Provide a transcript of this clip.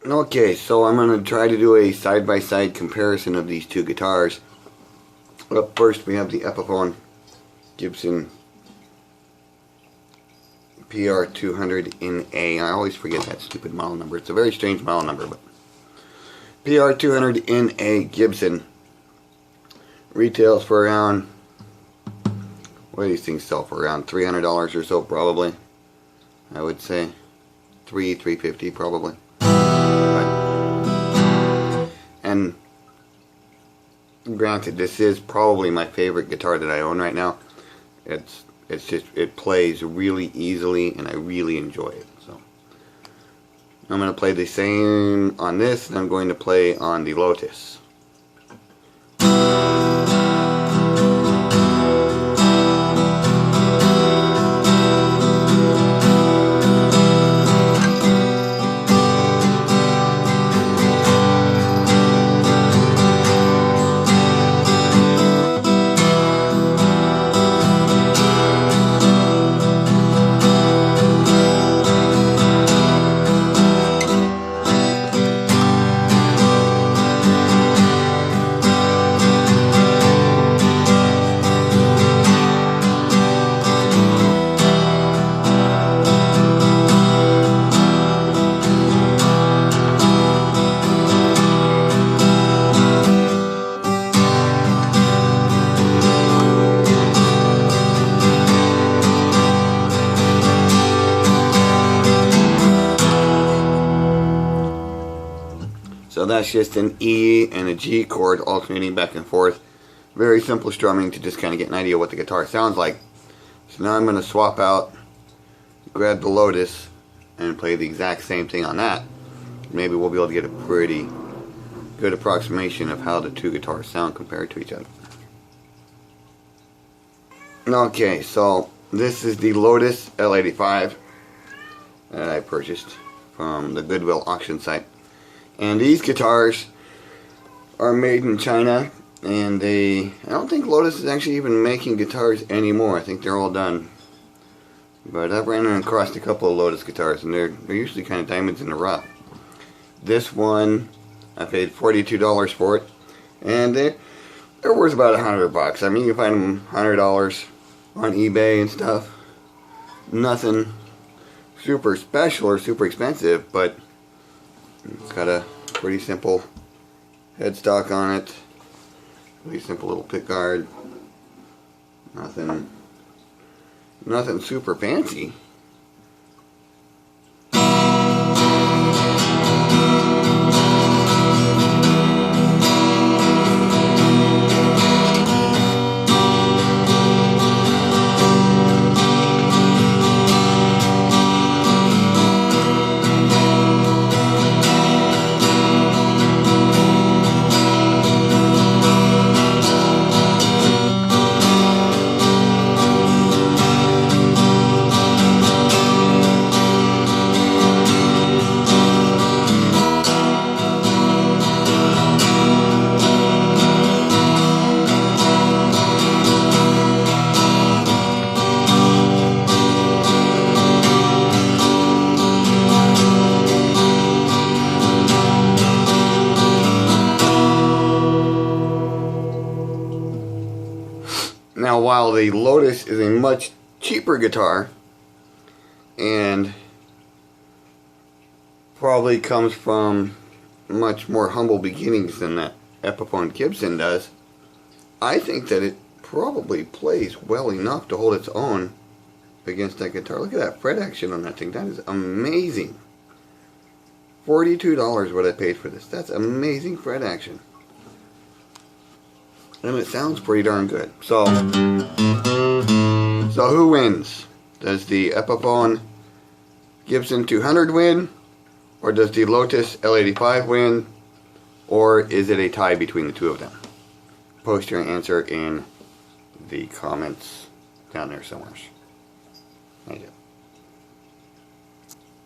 Okay, so I'm going to try to do a side-by-side comparison of these two guitars. Up first we have the Epiphone Gibson PR200 in A. I always forget that stupid model number. It's a very strange model number, but PR200 in A Gibson retails for around, what do these things sell for? Around $300 or so, probably. I would say $350 probably. And granted, this is probably my favorite guitar that I own right now. It plays really easily and I really enjoy it. So I'm going to play the same on this, and I'm going to play on the Lotus. So that's just an E and a G chord alternating back and forth. Very simple strumming to just kind of get an idea what the guitar sounds like. So now I'm going to swap out, grab the Lotus, and play the exact same thing on that. Maybe we'll be able to get a pretty good approximation of how the two guitars sound compared to each other. Okay, so this is the Lotus L85 that I purchased from the Goodwill auction site. And these guitars are made in China, and I don't think Lotus is actually even making guitars anymore. I think they're all done. But I've ran across a couple of Lotus guitars, and they're usually kind of diamonds in the rough. This one, I paid $42 for it, and they're worth about $100. I mean, you can find them $100 on eBay and stuff. Nothing super special or super expensive, but it's got a pretty simple headstock on it. Pretty simple little pickguard. Nothing super fancy. Now, while the Lotus is a much cheaper guitar and probably comes from much more humble beginnings than that Epiphone Gibson does, I think that it probably plays well enough to hold its own against that guitar. Look at that fret action on that thing. That is amazing. $42 what I paid for this. That's amazing fret action. And it sounds pretty darn good. So who wins? Does the Epiphone Gibson 200 win? Or does the Lotus L85 win? Or is it a tie between the two of them? Post your answer in the comments down there somewhere. Thank you.